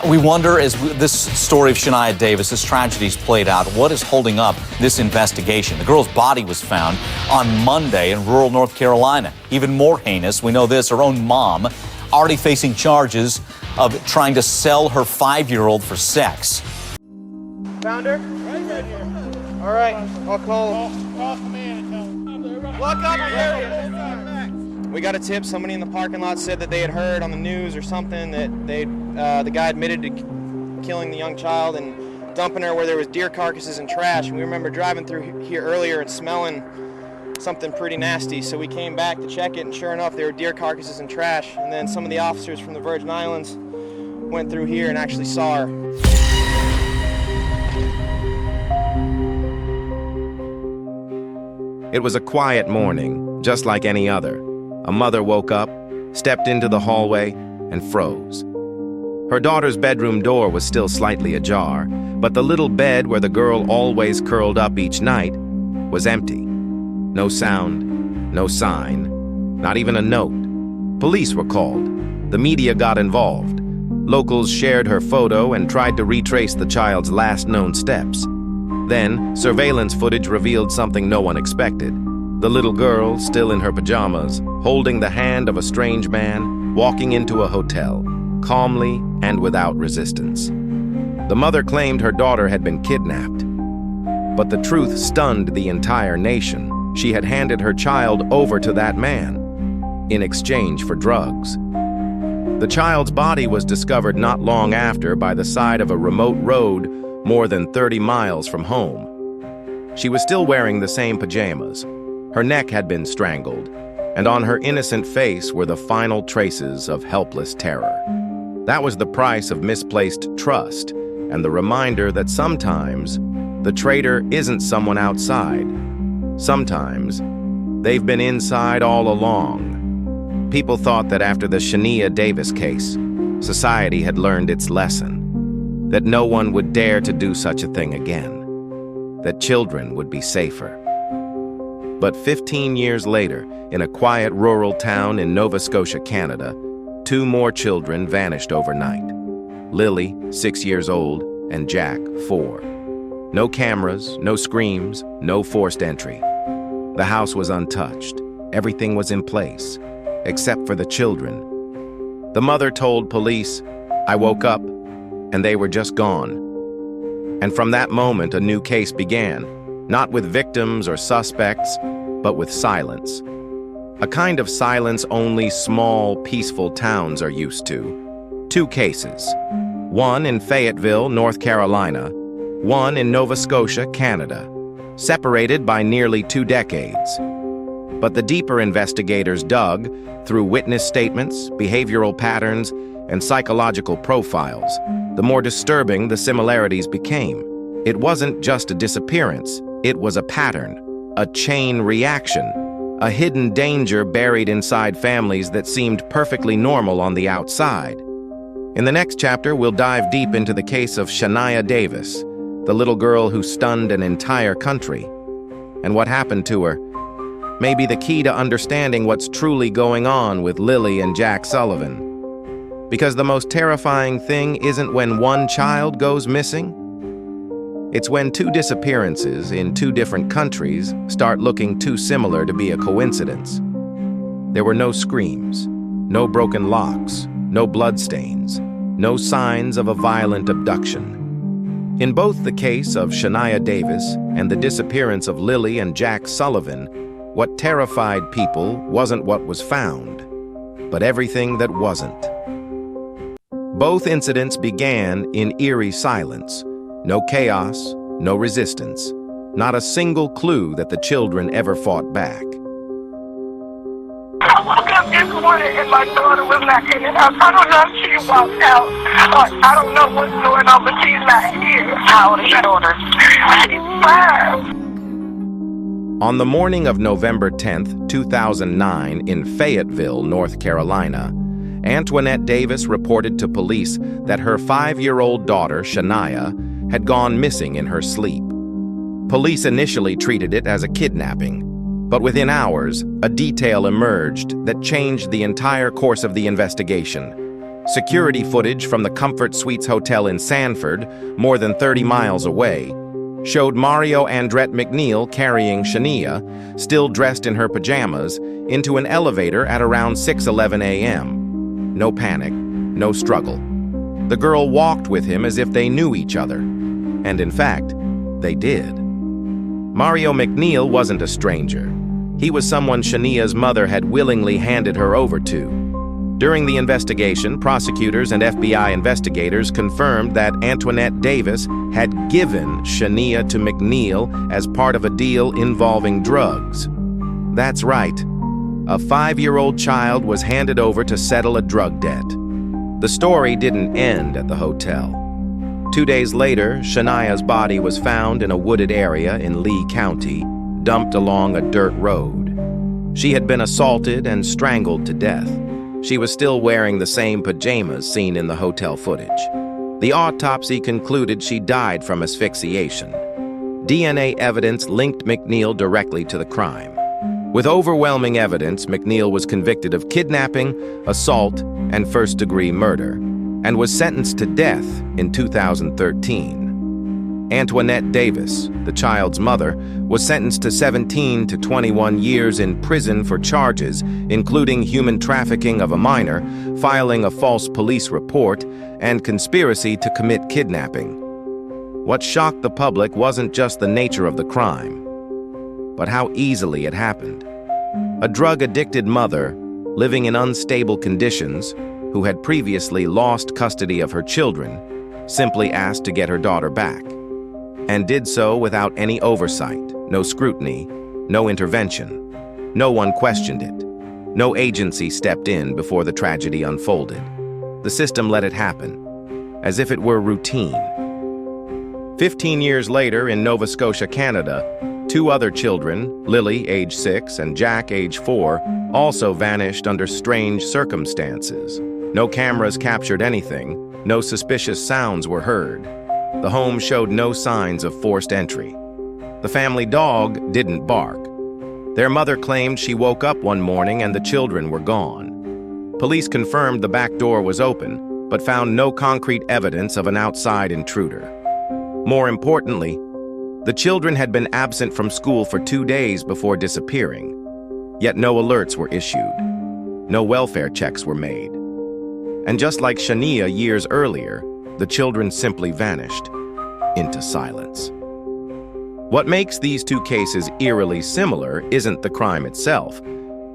We wonder, as this story of Shania Davis, this tragedy's played out, what is holding up this investigation? The girl's body was found on Monday in rural North Carolina. Even more heinous, we know this, her own mom already facing charges of trying to sell her 5-year-old for sex. Found her? Right here. All right, I'll call command and tell them. Lock up the area. We got a tip. Somebody in the parking lot said that they had heard on the news or something that the guy admitted to killing the young child and dumping her where there was deer carcasses and trash. And we remember driving through here earlier and smelling something pretty nasty. So we came back to check it, and sure enough, there were deer carcasses and trash. And then some of the officers from the Virgin Islands went through here and actually saw her. It was a quiet morning, just like any other. A mother woke up, stepped into the hallway, and froze. Her daughter's bedroom door was still slightly ajar, but the little bed where the girl always curled up each night was empty. No sound, no sign, not even a note. Police were called. The media got involved. Locals shared her photo and tried to retrace the child's last known steps. Then, surveillance footage revealed something no one expected. The little girl, still in her pajamas, holding the hand of a strange man, walking into a hotel, calmly and without resistance. The mother claimed her daughter had been kidnapped. But the truth stunned the entire nation. She had handed her child over to that man in exchange for drugs. The child's body was discovered not long after by the side of a remote road more than 30 miles from home. She was still wearing the same pajamas. Her neck had been strangled, and on her innocent face were the final traces of helpless terror. That was the price of misplaced trust, and the reminder that sometimes the traitor isn't someone outside. Sometimes they've been inside all along. People thought that after the Shania Davis case, society had learned its lesson, that no one would dare to do such a thing again, that children would be safer. But 15 years later, in a quiet rural town in Nova Scotia, Canada, 2 more children vanished overnight. Lily, 6 years old, and Jack, 4. No cameras, no screams, no forced entry. The house was untouched. Everything was in place, except for the children. The mother told police, "I woke up, and they were just gone." And from that moment, a new case began, not with victims or suspects, but with silence. A kind of silence only small, peaceful towns are used to. 2 cases. One in Fayetteville, North Carolina. One in Nova Scotia, Canada. Separated by nearly 2 decades. But the deeper investigators dug through witness statements, behavioral patterns, and psychological profiles, the more disturbing the similarities became. It wasn't just a disappearance, it was a pattern, a chain reaction, a hidden danger buried inside families that seemed perfectly normal on the outside. In the next chapter, we'll dive deep into the case of Shania Davis, the little girl who stunned an entire country. And what happened to her may be the key to understanding what's truly going on with Lilly and Jack Sullivan. Because the most terrifying thing isn't when one child goes missing. It's when 2 disappearances in 2 different countries start looking too similar to be a coincidence. There were no screams, no broken locks, no bloodstains, no signs of a violent abduction. In both the case of Shania Davis and the disappearance of Lilly and Jack Sullivan, what terrified people wasn't what was found, but everything that wasn't. Both incidents began in eerie silence. No chaos, no resistance, not a single clue that the children ever fought back. I woke up this morning and my daughter was not in the house. I don't know if she walked out. I don't know what's going on, but she's not here. How old is your daughter? She's 5. On the morning of November 10th, 2009, in Fayetteville, North Carolina, Antoinette Davis reported to police that her 5-year-old daughter, Shania, had gone missing in her sleep. Police initially treated it as a kidnapping, but within hours, a detail emerged that changed the entire course of the investigation. Security footage from the Comfort Suites Hotel in Sanford, more than 30 miles away, showed Mario Andrette McNeil carrying Shania, still dressed in her pajamas, into an elevator at around 6:11 a.m. No panic, no struggle. The girl walked with him as if they knew each other. And in fact, they did. Mario McNeil wasn't a stranger. He was someone Shania's mother had willingly handed her over to. During the investigation, prosecutors and FBI investigators confirmed that Antoinette Davis had given Shania to McNeil as part of a deal involving drugs. That's right. A 5-year-old child was handed over to settle a drug debt. The story didn't end at the hotel. 2 days later, Shania's body was found in a wooded area in Lee County, dumped along a dirt road. She had been assaulted and strangled to death. She was still wearing the same pajamas seen in the hotel footage. The autopsy concluded she died from asphyxiation. DNA evidence linked McNeil directly to the crime. With overwhelming evidence, McNeil was convicted of kidnapping, assault, and first-degree murder, and was sentenced to death in 2013. Antoinette Davis, the child's mother, was sentenced to 17 to 21 years in prison for charges including human trafficking of a minor, filing a false police report, and conspiracy to commit kidnapping. What shocked the public wasn't just the nature of the crime, but how easily it happened. A drug-addicted mother, living in unstable conditions, who had previously lost custody of her children, simply asked to get her daughter back, and did so without any oversight, no scrutiny, no intervention. No one questioned it. No agency stepped in before the tragedy unfolded. The system let it happen, as if it were routine. 15 years later, in Nova Scotia, Canada, 2 other children, Lily, age 6, and Jack, age 4, also vanished under strange circumstances. No cameras captured anything. No suspicious sounds were heard. The home showed no signs of forced entry. The family dog didn't bark. Their mother claimed she woke up one morning and the children were gone. Police confirmed the back door was open, but found no concrete evidence of an outside intruder. More importantly, the children had been absent from school for 2 days before disappearing, yet no alerts were issued. No welfare checks were made. And just like Shania years earlier, the children simply vanished into silence. What makes these 2 cases eerily similar isn't the crime itself,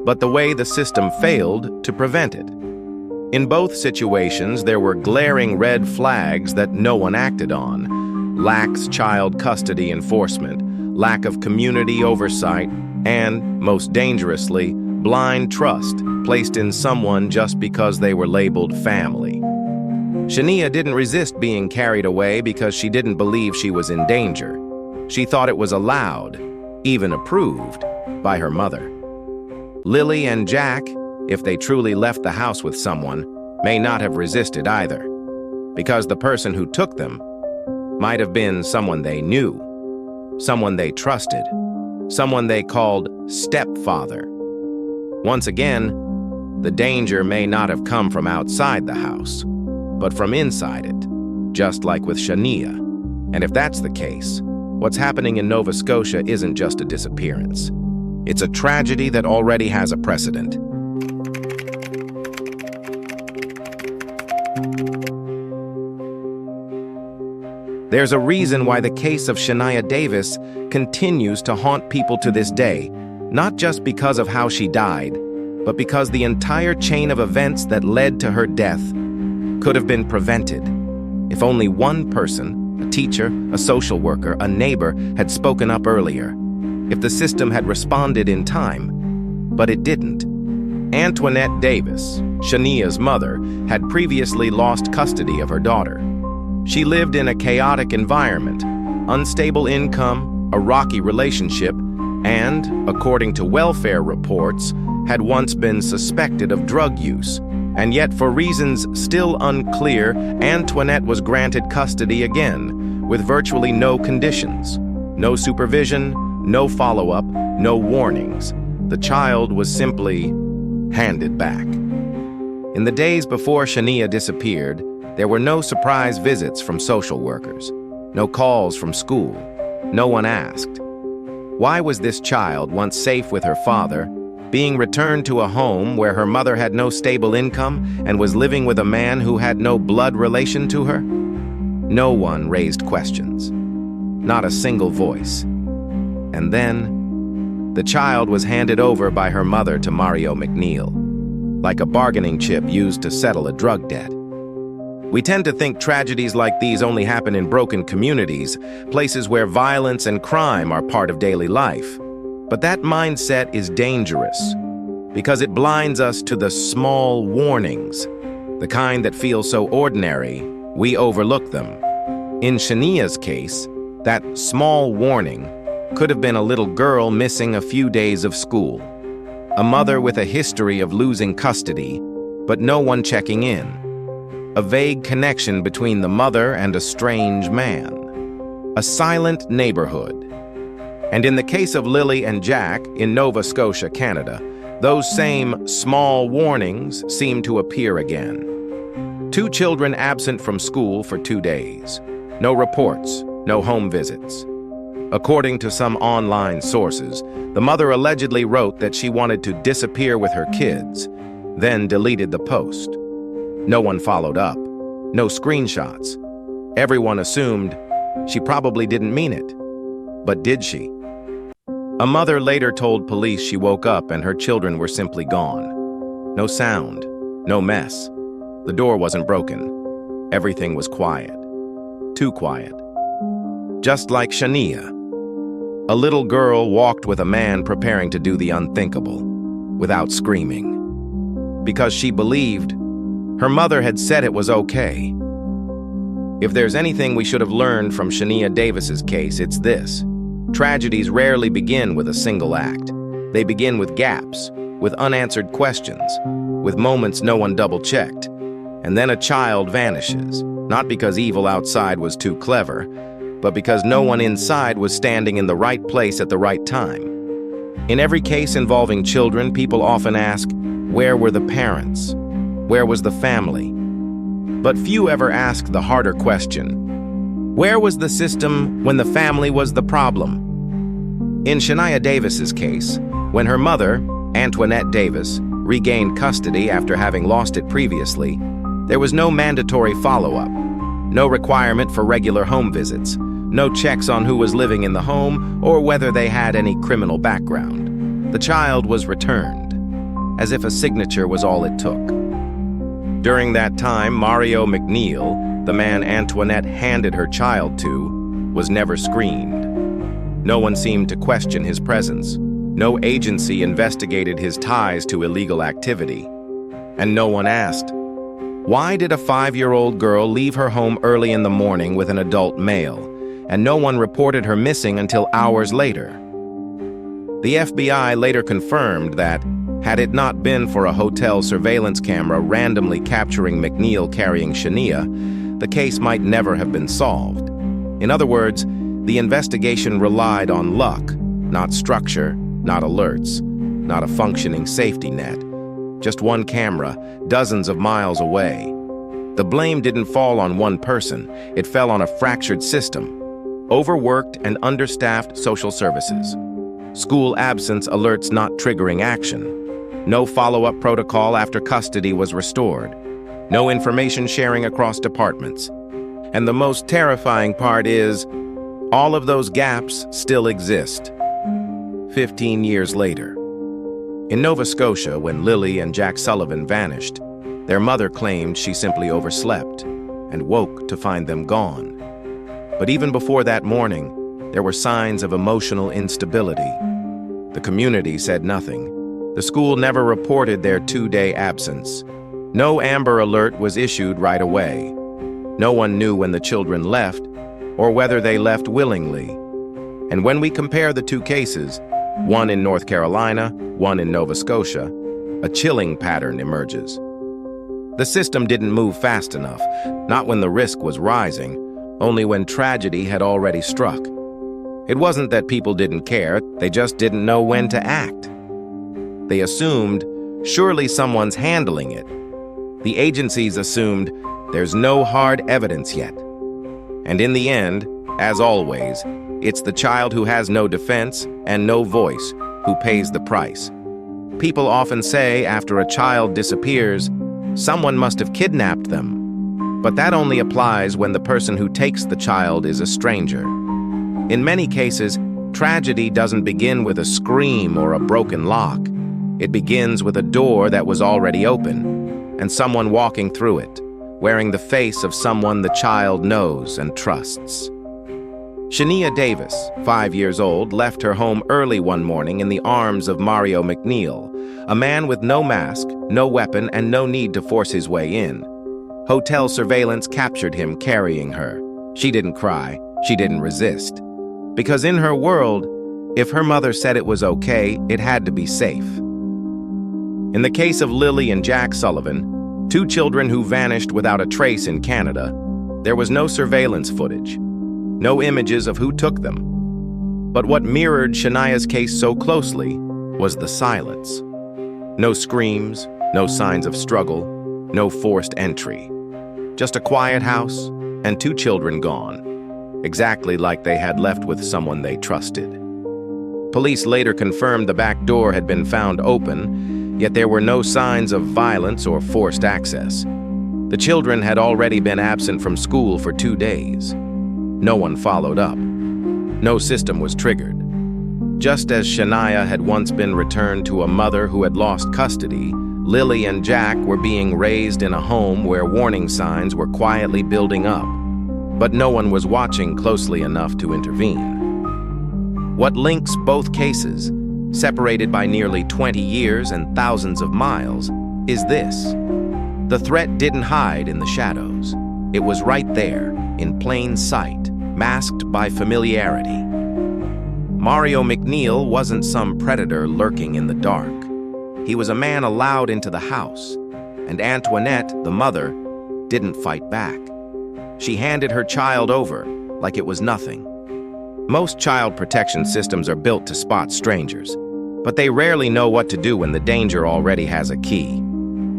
but the way the system failed to prevent it. In both situations, there were glaring red flags that no one acted on: lax child custody enforcement, lack of community oversight, and, most dangerously, blind trust placed in someone just because they were labeled family. Shania didn't resist being carried away because she didn't believe she was in danger. She thought it was allowed, even approved, by her mother. Lily and Jack, if they truly left the house with someone, may not have resisted either, because the person who took them might have been someone they knew, someone they trusted, someone they called stepfather. Once again, the danger may not have come from outside the house, but from inside it, just like with Shania. And if that's the case, what's happening in Nova Scotia isn't just a disappearance. It's a tragedy that already has a precedent. There's a reason why the case of Shania Davis continues to haunt people to this day, not just because of how she died, but because the entire chain of events that led to her death could have been prevented if only one person, a teacher, a social worker, a neighbor, had spoken up earlier, if the system had responded in time. But it didn't. Antoinette Davis, Shania's mother, had previously lost custody of her daughter. She lived in a chaotic environment, unstable income, a rocky relationship, and, according to welfare reports, had once been suspected of drug use. And yet, for reasons still unclear, Antoinette was granted custody again, with virtually no conditions. No supervision, no follow-up, no warnings. The child was simply handed back. In the days before Shania disappeared, there were no surprise visits from social workers, no calls from school. No one asked. Why was this child, once safe with her father, being returned to a home where her mother had no stable income and was living with a man who had no blood relation to her? No one raised questions. Not a single voice. And then, the child was handed over by her mother to Mario McNeil, like a bargaining chip used to settle a drug debt. We tend to think tragedies like these only happen in broken communities, places where violence and crime are part of daily life. But that mindset is dangerous because it blinds us to the small warnings, the kind that feel so ordinary, we overlook them. In Shania's case, that small warning could have been a little girl missing a few days of school, a mother with a history of losing custody, but no one checking in, a vague connection between the mother and a strange man, a silent neighborhood. And in the case of Lilly and Jack in Nova Scotia, Canada, those same small warnings seem to appear again. 2 children absent from school for 2 days. No reports, no home visits. According to some online sources, the mother allegedly wrote that she wanted to disappear with her kids, then deleted the post. No one followed up. No screenshots. Everyone assumed she probably didn't mean it. But did she? A mother later told police she woke up and her children were simply gone. No sound, no mess. The door wasn't broken. Everything was quiet. Too quiet. Just like Shania. A little girl walked with a man preparing to do the unthinkable, without screaming. Because she believed her mother had said it was okay. If there's anything we should have learned from Shania Davis's case, it's this. Tragedies rarely begin with a single act. They begin with gaps, with unanswered questions, with moments no one double-checked. And then a child vanishes, not because evil outside was too clever, but because no one inside was standing in the right place at the right time. In every case involving children, people often ask, where were the parents? Where was the family? But few ever ask the harder question. Where was the system when the family was the problem? In Shania Davis's case, when her mother, Antoinette Davis, regained custody after having lost it previously, there was no mandatory follow-up, no requirement for regular home visits, no checks on who was living in the home or whether they had any criminal background. The child was returned, as if a signature was all it took. During that time, Mario McNeil, the man Antoinette handed her child to, was never screened. No one seemed to question his presence. No agency investigated his ties to illegal activity. And no one asked, why did a 5-year-old girl leave her home early in the morning with an adult male, and no one reported her missing until hours later? The FBI later confirmed that, had it not been for a hotel surveillance camera randomly capturing McNeil carrying Shania, the case might never have been solved. In other words, the investigation relied on luck, not structure, not alerts, not a functioning safety net. Just one camera, dozens of miles away. The blame didn't fall on one person, it fell on a fractured system. Overworked and understaffed social services. School absence alerts not triggering action. No follow-up protocol after custody was restored. No information sharing across departments. And the most terrifying part is, all of those gaps still exist. 15 years later. In Nova Scotia, when Lilly and Jack Sullivan vanished, their mother claimed she simply overslept and woke to find them gone. But even before that morning, there were signs of emotional instability. The community said nothing. The school never reported their 2-day absence. No Amber Alert was issued right away. No one knew when the children left or whether they left willingly. And when we compare the 2 cases, one in North Carolina, one in Nova Scotia, a chilling pattern emerges. The system didn't move fast enough, not when the risk was rising, only when tragedy had already struck. It wasn't that people didn't care, they just didn't know when to act. They assumed, surely someone's handling it. The agencies assumed there's no hard evidence yet. And in the end, as always, it's the child who has no defense and no voice who pays the price. People often say after a child disappears, someone must have kidnapped them. But that only applies when the person who takes the child is a stranger. In many cases, tragedy doesn't begin with a scream or a broken lock. It begins with a door that was already open, and someone walking through it, wearing the face of someone the child knows and trusts. Shania Davis, 5 years old, left her home early one morning in the arms of Mario McNeil, a man with no mask, no weapon, and no need to force his way in. Hotel surveillance captured him carrying her. She didn't cry, she didn't resist. Because in her world, if her mother said it was okay, it had to be safe. In the case of Lilly and Jack Sullivan, 2 children who vanished without a trace in Canada, there was no surveillance footage, no images of who took them. But what mirrored Shania's case so closely was the silence. No screams, no signs of struggle, no forced entry. Just a quiet house and 2 children gone, exactly like they had left with someone they trusted. Police later confirmed the back door had been found open, yet there were no signs of violence or forced access. The children had already been absent from school for 2 days. No one followed up. No system was triggered. Just as Shania had once been returned to a mother who had lost custody, Lilly and Jack were being raised in a home where warning signs were quietly building up, but no one was watching closely enough to intervene. What links both cases, separated by nearly 20 years and thousands of miles, is this. The threat didn't hide in the shadows. It was right there, in plain sight, masked by familiarity. Mario McNeil wasn't some predator lurking in the dark. He was a man allowed into the house, and Antoinette, the mother, didn't fight back. She handed her child over like it was nothing. Most child protection systems are built to spot strangers, but they rarely know what to do when the danger already has a key.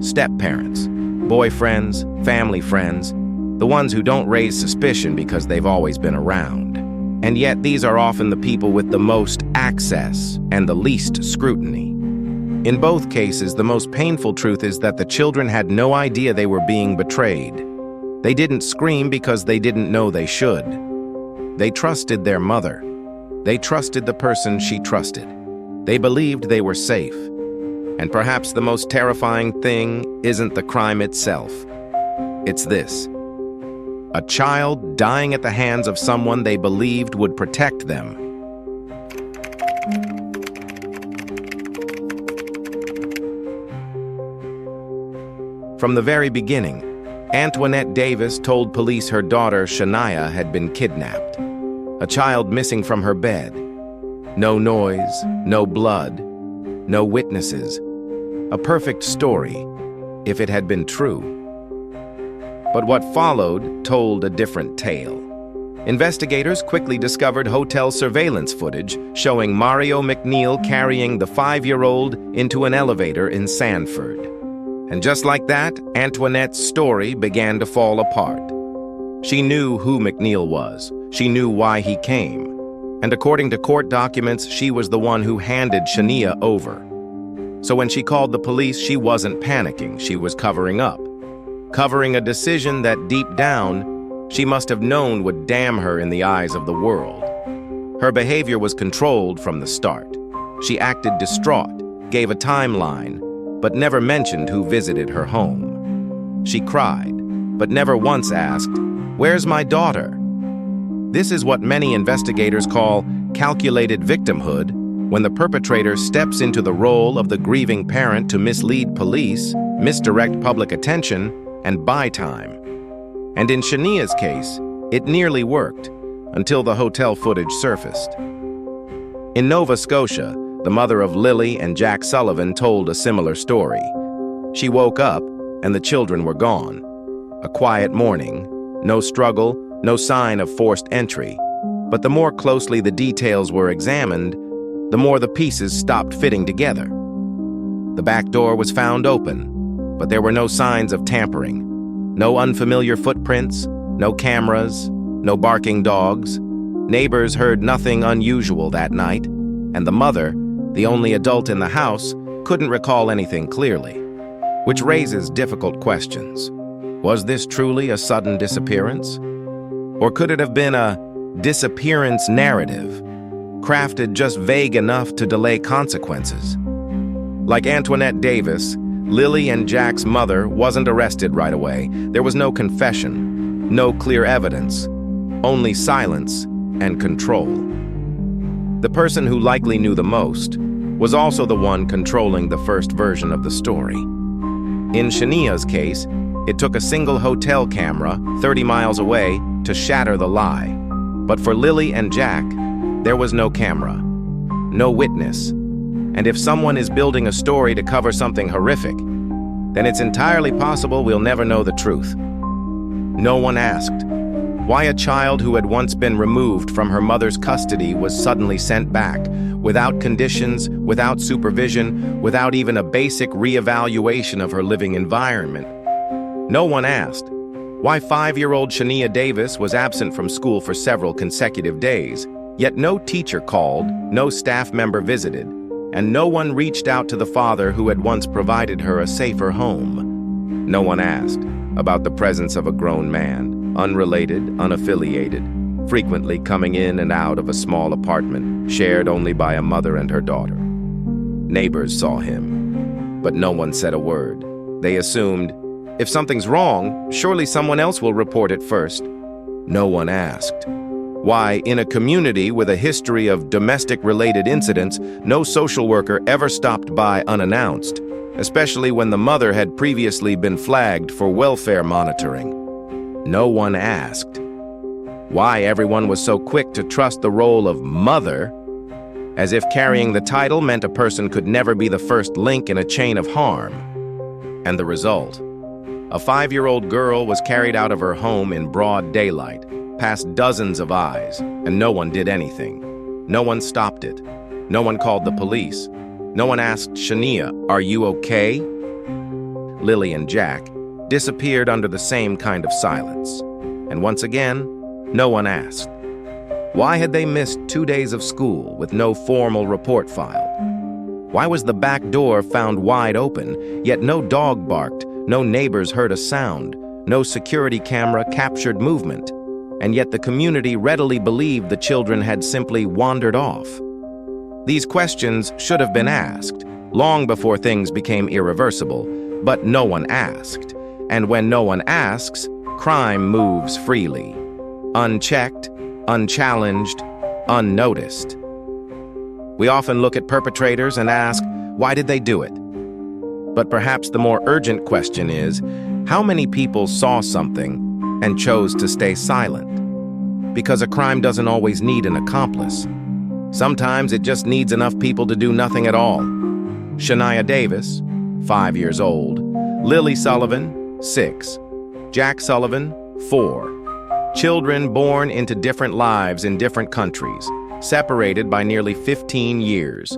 Step-parents, boyfriends, family friends, the ones who don't raise suspicion because they've always been around. And yet these are often the people with the most access and the least scrutiny. In both cases, the most painful truth is that the children had no idea they were being betrayed. They didn't scream because they didn't know they should. They trusted their mother. They trusted the person she trusted. They believed they were safe. And perhaps the most terrifying thing isn't the crime itself. It's this. A child dying at the hands of someone they believed would protect them. From the very beginning, Antoinette Davis told police her daughter Shania had been kidnapped. A child missing from her bed. No noise, no blood, no witnesses. A perfect story, if it had been true. But what followed told a different tale. Investigators quickly discovered hotel surveillance footage showing Mario McNeil carrying the 5-year-old into an elevator in Sanford. And just like that, Antoinette's story began to fall apart. She knew who McNeil was. She knew why he came. And according to court documents, she was the one who handed Shania over. So when she called the police, she wasn't panicking. She was covering up. Covering a decision that deep down, she must have known would damn her in the eyes of the world. Her behavior was controlled from the start. She acted distraught, gave a timeline, but never mentioned who visited her home. She cried, but never once asked, "Where's my daughter?" This is what many investigators call calculated victimhood, when the perpetrator steps into the role of the grieving parent to mislead police, misdirect public attention, and buy time. And in Shania's case, it nearly worked, until the hotel footage surfaced. In Nova Scotia, the mother of Lilly and Jack Sullivan told a similar story. She woke up, and the children were gone. A quiet morning, no struggle, no sign of forced entry. But the more closely the details were examined, the more the pieces stopped fitting together. The back door was found open. but there were no signs of tampering. No unfamiliar footprints, no cameras, no barking dogs. Neighbors heard nothing unusual that night, and the mother, the only adult in the house, couldn't recall anything clearly, which raises difficult questions. Was this truly a sudden disappearance? Or could it have been a disappearance narrative, crafted just vague enough to delay consequences? Like Antoinette Davis, Lilly and Jack's mother wasn't arrested right away. There was no confession, no clear evidence, only silence and control. The person who likely knew the most was also the one controlling the first version of the story. In Shania's case, it took a single hotel camera 30 miles away to shatter the lie. But for Lilly and Jack, there was no camera, no witness. And if someone is building a story to cover something horrific, then it's entirely possible we'll never know the truth. No one asked why a child who had once been removed from her mother's custody was suddenly sent back, without conditions, without supervision, without even a basic reevaluation of her living environment. No one asked why 5-year-old Shania Davis was absent from school for several consecutive days, yet no teacher called, no staff member visited, and no one reached out to the father who had once provided her a safer home. No one asked about the presence of a grown man, unrelated, unaffiliated, frequently coming in and out of a small apartment shared only by a mother and her daughter. Neighbors saw him, but no one said a word. They assumed, if something's wrong, surely someone else will report it first. No one asked why, in a community with a history of domestic-related incidents, no social worker ever stopped by unannounced, especially when the mother had previously been flagged for welfare monitoring. No one asked why everyone was so quick to trust the role of mother, as if carrying the title meant a person could never be the first link in a chain of harm. And the result? A 5-year-old girl was carried out of her home in broad daylight, past dozens of eyes, and no one did anything. No one stopped it. No one called the police. No one asked Shania, "Are you okay?" Lilly and Jack disappeared under the same kind of silence. And once again, no one asked. Why had they missed 2 days of school with no formal report filed? Why was the back door found wide open, yet no dog barked, no neighbors heard a sound, no security camera captured movement, and yet the community readily believed the children had simply wandered off? These questions should have been asked long before things became irreversible, but no one asked. And when no one asks, crime moves freely, unchecked, unchallenged, unnoticed. We often look at perpetrators and ask, why did they do it? But perhaps the more urgent question is, how many people saw something and chose to stay silent? Because a crime doesn't always need an accomplice. Sometimes it just needs enough people to do nothing at all. Shania Davis, 5 years old. Lilly Sullivan, 6. Jack Sullivan, 4. Children born into different lives in different countries, separated by nearly 15 years,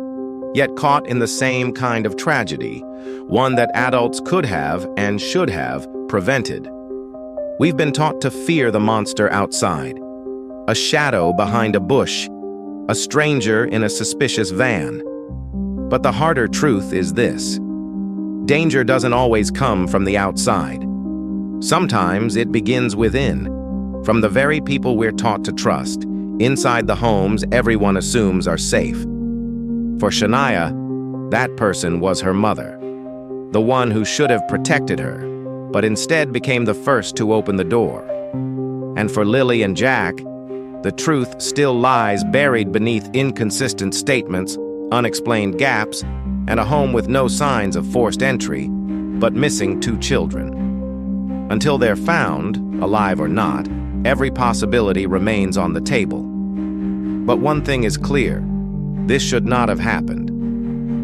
yet caught in the same kind of tragedy, one that adults could have and should have prevented. We've been taught to fear the monster outside, a shadow behind a bush, a stranger in a suspicious van. But the harder truth is this: danger doesn't always come from the outside. Sometimes it begins within, from the very people we're taught to trust, inside the homes everyone assumes are safe. For Shania, that person was her mother, the one who should have protected her, but instead became the first to open the door. And for Lilly and Jack, the truth still lies buried beneath inconsistent statements, unexplained gaps, and a home with no signs of forced entry, but missing 2 children. Until they're found, alive or not, every possibility remains on the table. But one thing is clear: this should not have happened.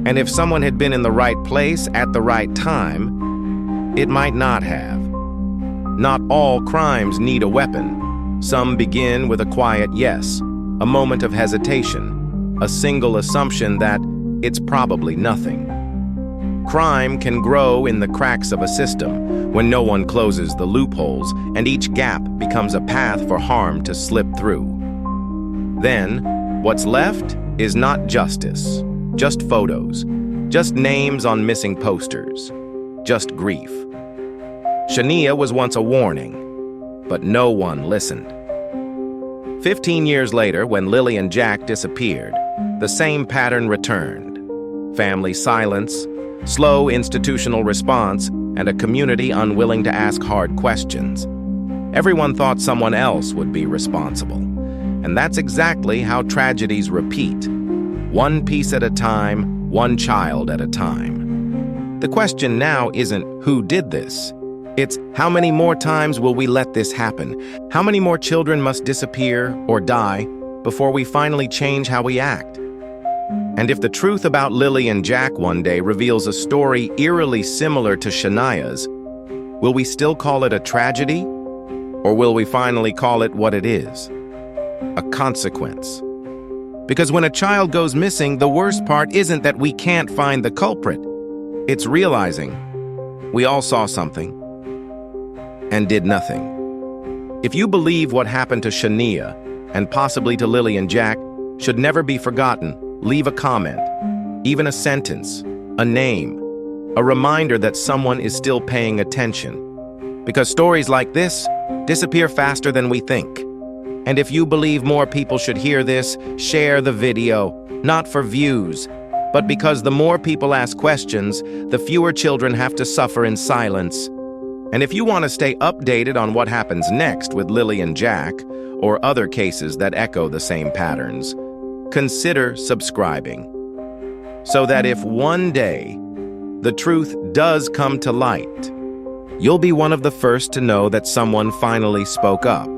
And if someone had been in the right place at the right time, it might not have. Not all crimes need a weapon. Some begin with a quiet yes, a moment of hesitation, a single assumption that it's probably nothing. Crime can grow in the cracks of a system when no one closes the loopholes and each gap becomes a path for harm to slip through. Then, what's left is not justice, just photos, just names on missing posters, just grief. Shania was once a warning, but no one listened. 15 years later, when Lilly and Jack disappeared, the same pattern returned. Family silence, slow institutional response, and a community unwilling to ask hard questions. Everyone thought someone else would be responsible. And that's exactly how tragedies repeat. One piece at a time, one child at a time. The question now isn't who did this. It's how many more times will we let this happen? How many more children must disappear or die before we finally change how we act? And if the truth about Lilly and Jack one day reveals a story eerily similar to Shania's, will we still call it a tragedy? Or will we finally call it what it is? A consequence. Because when a child goes missing, the worst part isn't that we can't find the culprit. It's realizing we all saw something and did nothing. If you believe what happened to Shania, and possibly to Lilly and Jack, should never be forgotten, leave a comment, even a sentence, a name, a reminder that someone is still paying attention. Because stories like this disappear faster than we think. And if you believe more people should hear this, share the video, not for views, but because the more people ask questions, the fewer children have to suffer in silence. And if you want to stay updated on what happens next with Lilly and Jack, or other cases that echo the same patterns, consider subscribing. So that if one day the truth does come to light, you'll be one of the first to know that someone finally spoke up.